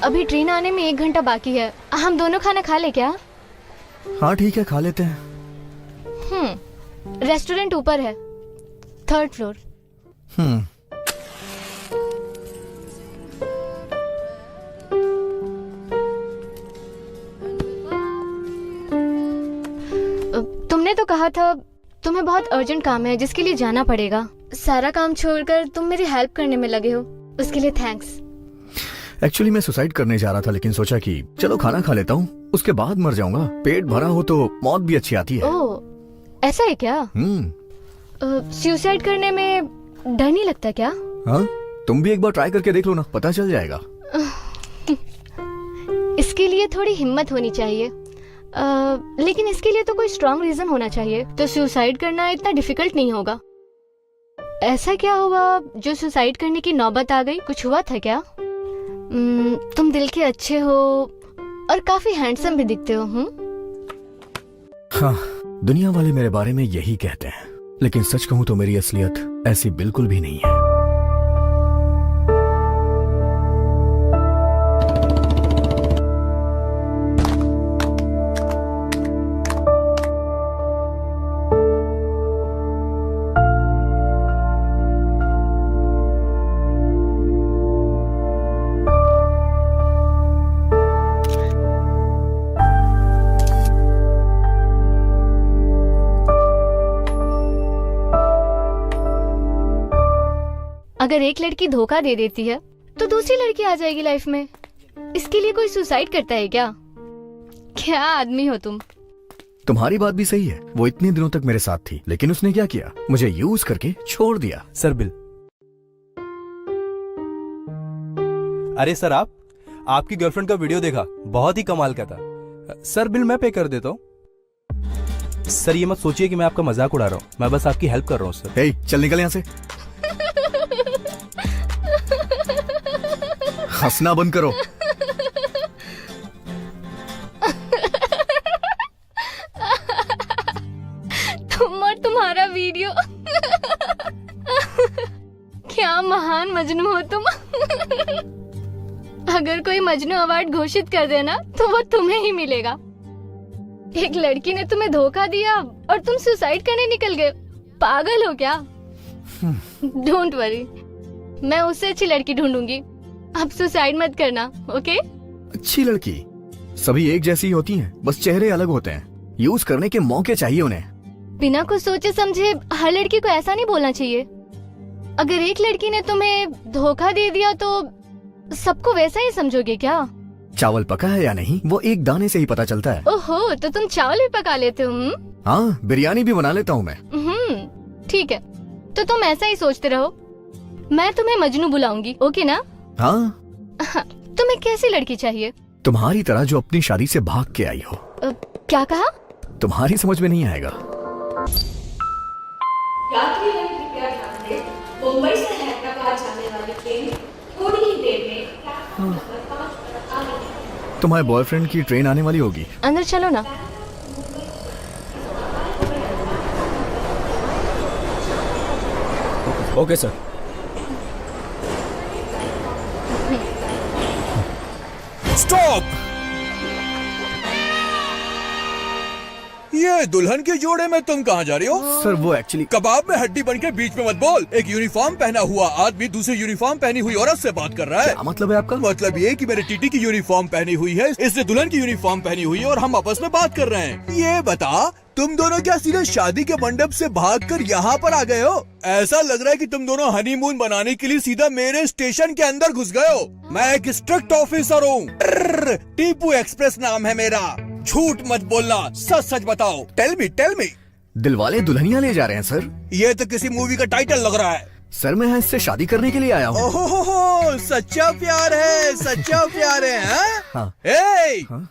अभी ट्रेन आने में 1 घंटा बाकी है। हम दोनों खाना खा ले क्या? हाँ ठीक है, खा लेते हैं। रेस्टोरेंट ऊपर है, 3rd फ्लोर। तुमने तो कहा था तुम्हें बहुत अर्जेंट काम है जिसके लिए जाना पड़ेगा। सारा काम छोड़कर तुम मेरी हेल्प करने में लगे हो, उसके लिए थैंक्स। एक्चुअली मैं सुसाइड करने जा रहा था, लेकिन सोचा कि चलो खाना खा लेता हूँ, उसके बाद मर जाऊंगा। पेट भरा हो तो मौत भी अच्छी आती है। ओह, ऐसा है क्या? सुसाइड करने में डर नहीं लगता क्या? हाँ, तुम भी एक बार ट्राई करके देख लो ना, पता चल जाएगा। इसके लिए थोड़ी हिम्मत होनी चाहिए, लेकिन इसके लिए तो कोई स्ट्रॉन्ग रीजन होना चाहिए। तो सुसाइड करना इतना डिफिकल्ट नहीं होगा। ऐसा क्या हुआ जो सुसाइड करने की नौबत आ गई? कुछ हुआ था क्या? तुम दिल के अच्छे हो और काफी हैंडसम भी दिखते हो। हाँ, दुनिया वाले मेरे बारे में यही कहते हैं, लेकिन सच कहूँ तो मेरी असलियत ऐसी बिल्कुल भी नहीं है। अगर एक लड़की धोखा दे देती है तो दूसरी लड़की आ जाएगी लाइफ में। इसके लिए कोई सुसाइड करता है क्या? क्या आदमी हो तुम। तुम्हारी बात भी सही है। वो इतने दिनों तक मेरे साथ थी, लेकिन उसने क्या किया? मुझे यूज करके छोड़ दिया। Sir bill. अरे सर, आपकी गर्लफ्रेंड का वीडियो देखा, बहुत ही कमाल का था। सर बिल मैं पे कर देता हूँ। सर ये मत सोचिए कि मैं आपका मजाक उड़ा रहा हूँ, मैं बस आपकी हेल्प कर रहा हूँ सर। हे, चल निकल यहाँ से। हंसना बंद करो। तुम और तुम्हारा वीडियो। क्या महान मजनू हो तुम। अगर कोई मजनू अवार्ड घोषित कर देना तो वो तुम्हें ही मिलेगा। एक लड़की ने तुम्हें धोखा दिया और तुम सुसाइड करने निकल गए। पागल हो क्या? डोंट वरी, मैं उससे अच्छी लड़की ढूंढूंगी। अब सुसाइड मत करना, ओके? अच्छी लड़की सभी एक जैसी ही होती हैं, बस चेहरे अलग होते हैं। यूज करने के मौके चाहिए उन्हें। बिना कुछ सोचे समझे हर लड़की को ऐसा नहीं बोलना चाहिए। अगर एक लड़की ने तुम्हें धोखा दे दिया तो सबको वैसा ही समझोगे क्या? चावल पका है या नहीं वो एक दाने से ही पता चलता है। ओहो, तो तुम चावल भी पका लेते हो? हाँ, बिरयानी भी बना लेता हूँ मैं। ठीक है, तो तुम ऐसा ही सोचते रहो। मैं तुम्हें मजनू बुलाऊंगी, ओके ना? हाँ। तुम्हें कैसी लड़की चाहिए? तुम्हारी तरह जो अपनी शादी से भाग के आई हो। क्या कहा? तुम्हारी समझ में नहीं आएगा। यात्रीगण कृपया ध्यान दें, मुंबई से हैदराबाद जाने वाली ट्रेन थोड़ी ही देर में प्लेटफॉर्म नंबर 5 पर आ रही है। तुम्हारे बॉयफ्रेंड की ट्रेन आने वाली होगी। अंदर चलो ना। Okay sir. स्टॉप! ये दुल्हन के जोड़े में तुम कहाँ जा रही हो? सर वो एक्चुअली कबाब में हड्डी बन के बीच में मत बोल। एक यूनिफॉर्म पहना हुआ आदमी दूसरी यूनिफॉर्म पहनी हुई औरत से बात कर रहा है। क्या मतलब है आपका? मतलब ये कि मेरे टीटी की यूनिफॉर्म पहनी हुई है, इसने दुल्हन की यूनिफॉर्म पहनी हुई है और हम आपस में बात कर रहे हैं। ये बता, तुम दोनों क्या सीधे शादी के मंडप से भागकर यहाँ पर आ गए हो? ऐसा लग रहा है कि तुम दोनों हनीमून बनाने के लिए सीधा मेरे स्टेशन के अंदर घुस गए हो। मैं एक स्ट्रिक्ट ऑफिसर हूँ। टीपू एक्सप्रेस नाम है मेरा। झूठ मत बोलना, सच सच बताओ। Tell me. दिलवाले दुल्हनिया ले जा रहे हैं सर। ये तो किसी मूवी का टाइटल लग रहा है। सर मैं इससे शादी करने के लिए आया हूँ। ओहो, सच्चा प्यार है, सच्चा प्यार है। हाँ। ए, हाँ?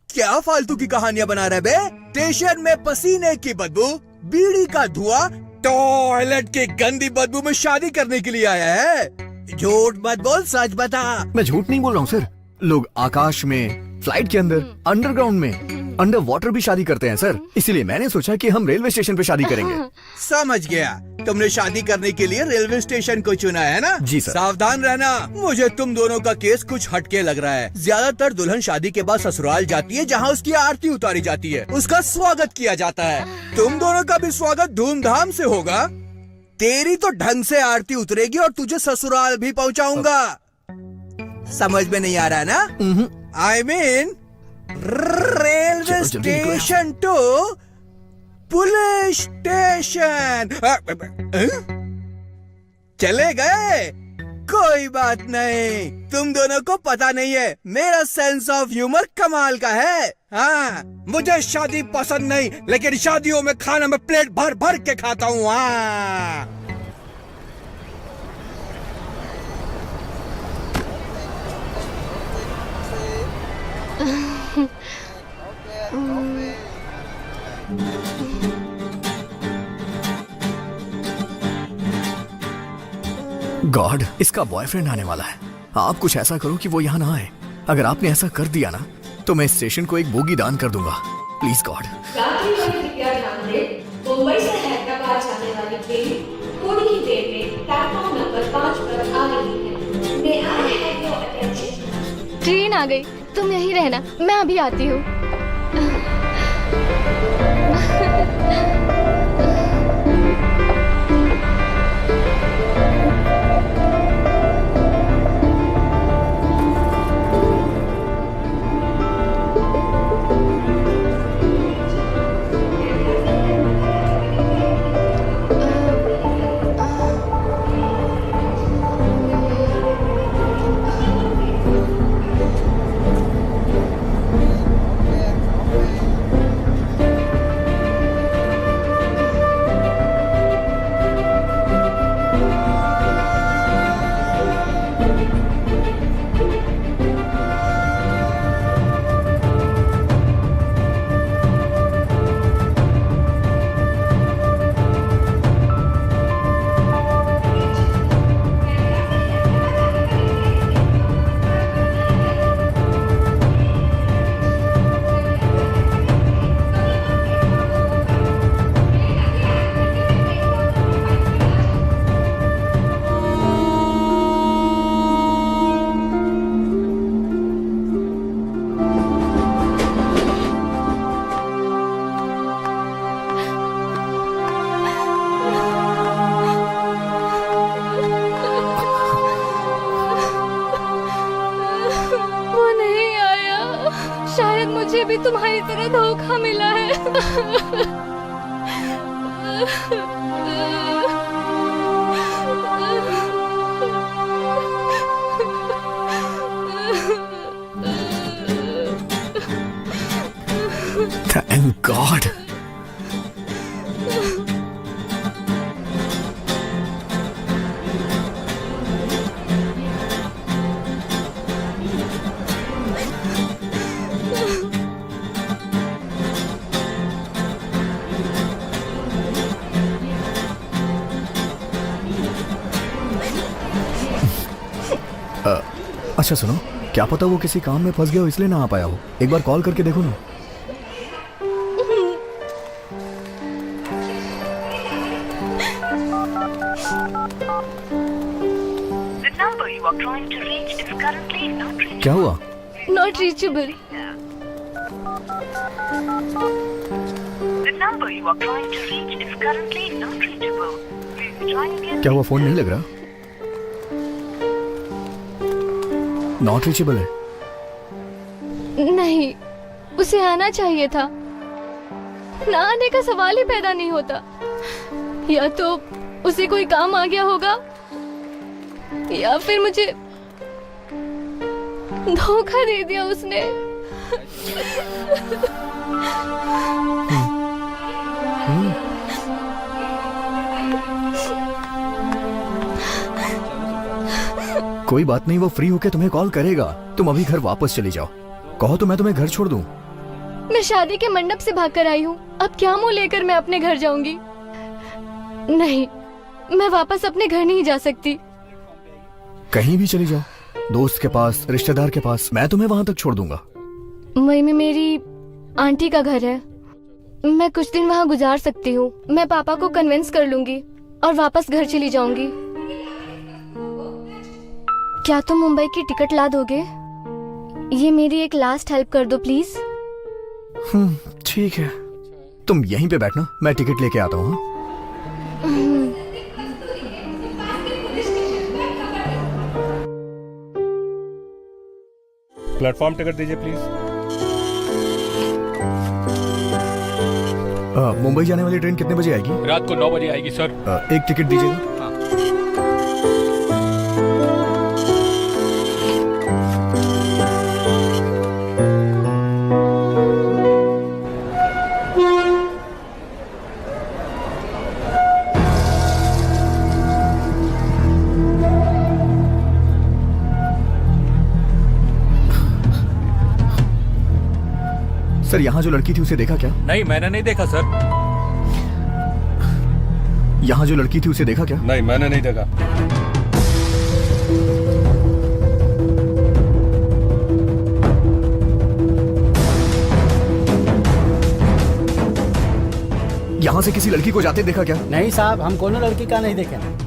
क्या फालतू की कहानियां बना रहे बे? स्टेशन में पसीने की बदबू, बीड़ी का धुआं, टॉयलेट की गंदी बदबू में शादी करने के लिए आया है। झूठ मत बोल, सच बता। मैं झूठ नहीं बोल रहा हूँ सर। लोग आकाश में, फ्लाइट के अंदर, अंडरग्राउंड में अंडर वाटर भी शादी करते हैं सर, इसीलिए मैंने सोचा कि हम रेलवे स्टेशन पे शादी करेंगे। समझ गया, तुमने शादी करने के लिए रेलवे स्टेशन को चुना है ना? जी सर। सावधान रहना, मुझे तुम दोनों का केस कुछ हटके लग रहा है। ज्यादातर दुल्हन शादी के बाद ससुराल जाती है, जहाँ उसकी आरती उतारी जाती है, उसका स्वागत किया जाता है। तुम दोनों का भी स्वागत धूमधाम से होगा। तेरी तो ढंग से आरती उतरेगी और तुझे ससुराल भी पहुँचाऊंगा। समझ में नहीं आ रहा ना? आई मीन रेलवे चलो, जल्दी निकलो। Station to police station. चले गए? कोई बात नहीं, तुम दोनों को पता नहीं है, मेरा सेंस ऑफ ह्यूमर कमाल का है। हाँ, मुझे शादी पसंद नहीं, लेकिन शादियों में खाना में प्लेट भर भर के खाता हूँ। हाँ, गॉड, इसका बॉयफ्रेंड आने वाला है। आप कुछ ऐसा करो कि वो यहाँ ना आए। अगर आपने ऐसा कर दिया ना तो मैं स्टेशन को एक बोगी दान कर दूंगा। Please God. यात्री वाले कृपया ध्यान दें, मुंबई से हैदराबाद जाने वाली ट्रेन थोड़ी ही देर में प्लेटफॉर्म नंबर 5 पर आ रही है। May I have your attention? Train आ गई, तुम यहीं रहना, मैं अभी आती हूँ। शायद मुझे भी तुम्हारी तरह धोखा मिला है। Thank God. अच्छा सुनो, क्या पता वो किसी काम में फंस गया हो इसलिए ना आ पाया हो। एक बार कॉल करके देखो ना। क्या हुआ? Not reachable. क्या हुआ, फोन नहीं लग रहा? नॉट रीचेबल है? नहीं, उसे आना चाहिए था। ना आने का सवाल ही पैदा नहीं होता। या तो उसे कोई काम आ गया होगा या फिर मुझे धोखा दे दिया उसने। कोई बात नहीं, वो फ्री होके तुम्हें कॉल करेगा। तुम अभी घर वापस चली जाओ। कहो तो मैं तुम्हें घर छोड़ दूं। मैं शादी के मंडप से भागकर आई हूँ, अब क्या मुंह लेकर मैं अपने घर जाऊंगी? नहीं, मैं वापस अपने घर नहीं जा सकती। कहीं भी चली जाओ, दोस्त के पास, रिश्तेदार के पास, मैं तुम्हें वहां तक छोड़ दूंगा। मई में मेरी आंटी का घर है। मैं कुछ दिन वहाँ गुजार सकती हूँ। मैं पापा को कन्विंस कर लूंगी और वापस घर चली जाऊंगी। क्या तुम मुंबई की टिकट ला दोगे? ये मेरी एक लास्ट हेल्प कर दो प्लीज। ठीक है, तुम यहीं पे बैठना, मैं टिकट लेके आता हूँ। प्लेटफॉर्म टिकट दीजिए प्लीज। मुंबई जाने वाली ट्रेन कितने बजे आएगी? रात को 9 बजे आएगी सर। एक टिकट दीजिएगा। सर, यहाँ जो लड़की थी उसे देखा क्या? नहीं, मैंने नहीं देखा सर। यहाँ जो लड़की थी उसे देखा क्या? नहीं, मैंने नहीं देखा। यहाँ से किसी लड़की को जाते देखा क्या? नहीं साहब, हम कोनो लड़की का नहीं देखे।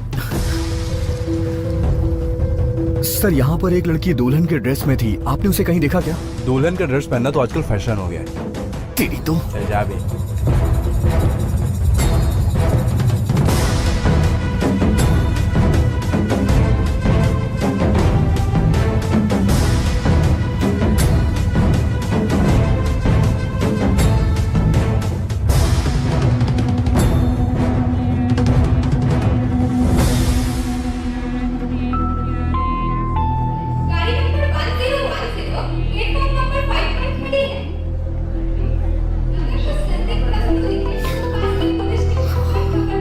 सर, यहाँ पर एक लड़की दुल्हन के ड्रेस में थी, आपने उसे कहीं देखा क्या? दुल्हन का ड्रेस पहनना तो आजकल फैशन हो गया है। तेरी तो। चल जा बे। गाड़ी नंबर 1010 प्लेटफॉर्म नंबर 5 पर खड़ी है। अगर कुछ संदिग्ध वस्तु दिखे तो पास की पुलिस स्टेशन पर खबर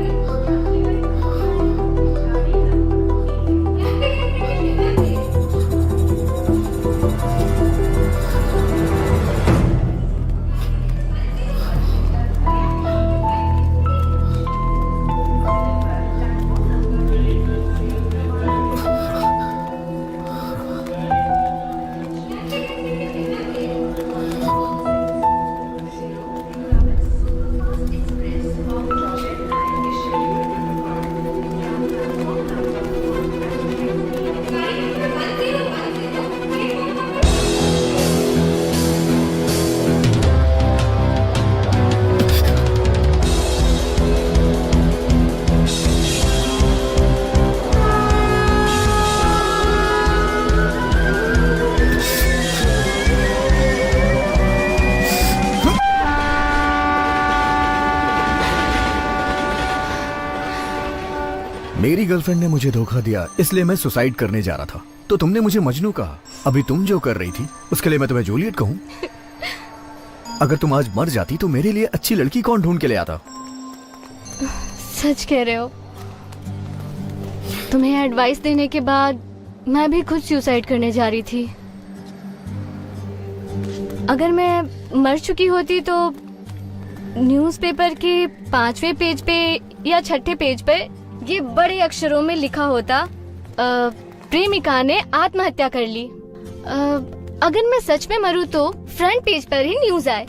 मेरी गर्लफ्रेंड ने मुझे धोखा दिया, इसलिए मैं सुसाइड करने जा रहा था, तो तुमने मुझे मजनू कहा। अभी तुम जो कर रही थी उसके लिए मैं तुम्हें जूलियट कहूं? अगर तुम आज मर जाती तो मेरे लिए अच्छी लड़की कौन ढूंढ के ले आता? सच कह रहे हो। तुम्हें एडवाइस देने के बाद मैं भी खुद सुसाइड करने जा रही थी। अगर मैं मर चुकी होती तो न्यूज़पेपर के 5वें पेज पे या 6ठे पेज पे ये बड़े अक्षरों में लिखा होता, प्रेमिका ने आत्महत्या कर ली। अगर मैं सच में मरूं तो फ्रंट पेज पर ही न्यूज आए।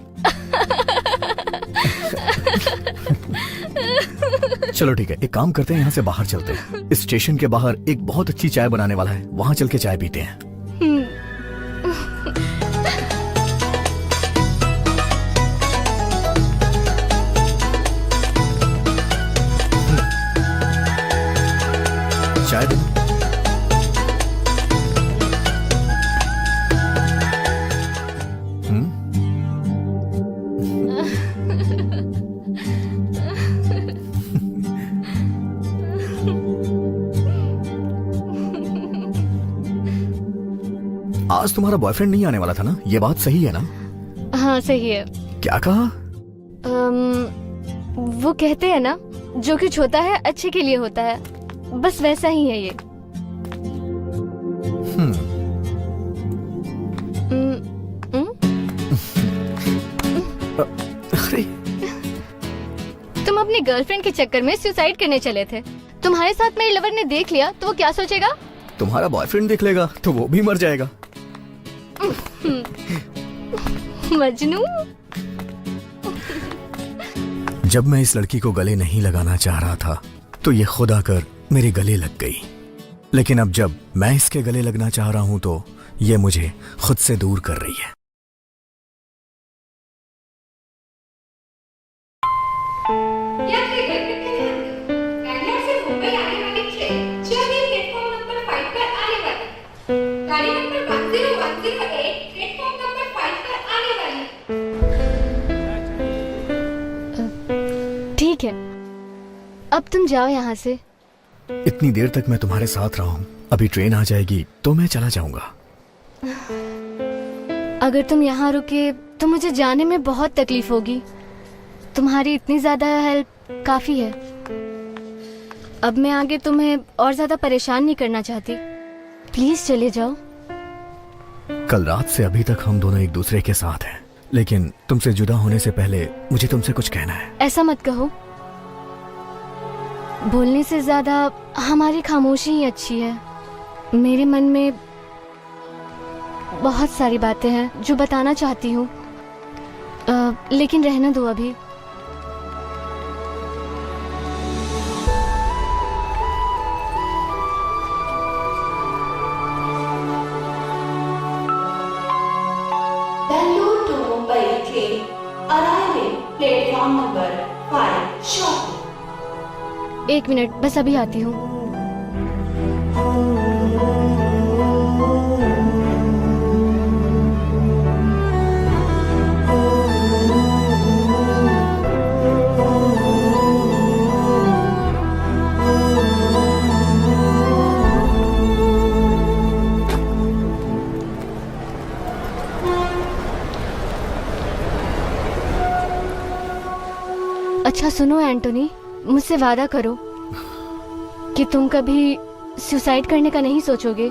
चलो ठीक है, एक काम करते हैं, यहाँ से बाहर चलते हैं। इस स्टेशन के बाहर एक बहुत अच्छी चाय बनाने वाला है, वहाँ चल के चाय पीते हैं। चाय दो। आज तुम्हारा बॉयफ्रेंड नहीं आने वाला था ना, ये बात सही है ना? हाँ सही है। क्या कहा? वो कहते हैं ना, जो कुछ होता है अच्छे के लिए होता है, बस वैसा ही है ये। अरे तुम अपनी गर्लफ्रेंड के चक्कर में सुसाइड करने चले थे। तुम्हारे साथ मेरे लवर ने देख लिया तो वो क्या सोचेगा? तुम्हारा बॉयफ्रेंड देख लेगा तो वो भी मर जाएगा। मजनू। जब मैं इस लड़की को गले नहीं लगाना चाह रहा था तो ये खुद आकर मेरे गले लग गई, लेकिन अब जब मैं इसके गले लगना चाह रहा हूं तो ये मुझे खुद से दूर कर रही है। या फिर गर्लफ्रेंड के ध्यान दो, बैंगलोर से मुंबई आने वाली ट्रेन जल्दी प्लेटफॉर्म नंबर 5 पर आने वाली है। गाड़ी नंबर 10108 प्लेटफॉर्म नंबर 5 पर आने वाली है। ठीक है, अब तुम जाओ यहाँ से। इतनी देर तक मैं तुम्हारे साथ रहा हूं, अभी ट्रेन आ जाएगी तो मैं चला जाऊंगा। अगर तुम यहाँ रुके तो मुझे जाने में बहुत तकलीफ होगी। तुम्हारी इतनी ज्यादा हेल्प काफी है। अब मैं आगे तुम्हें और ज्यादा परेशान नहीं करना चाहती। प्लीज चले जाओ। कल रात से अभी तक हम दोनों एक दूसरे के साथ हैं, लेकिन तुमसे जुदा होने से पहले मुझे तुमसे कुछ कहना है। ऐसा मत कहो। बोलने से ज्यादा हमारी खामोशी ही अच्छी है। मेरे मन में बहुत सारी बातें हैं जो बताना चाहती हूँ, लेकिन रहने दो अभी। Bangalore to Mumbai train arriving platform number 5 shortly. 1 minute, बस अभी आती हूँ। अच्छा सुनो एंटोनी, मुझसे वादा करो कि तुम कभी सुसाइड करने का नहीं सोचोगे।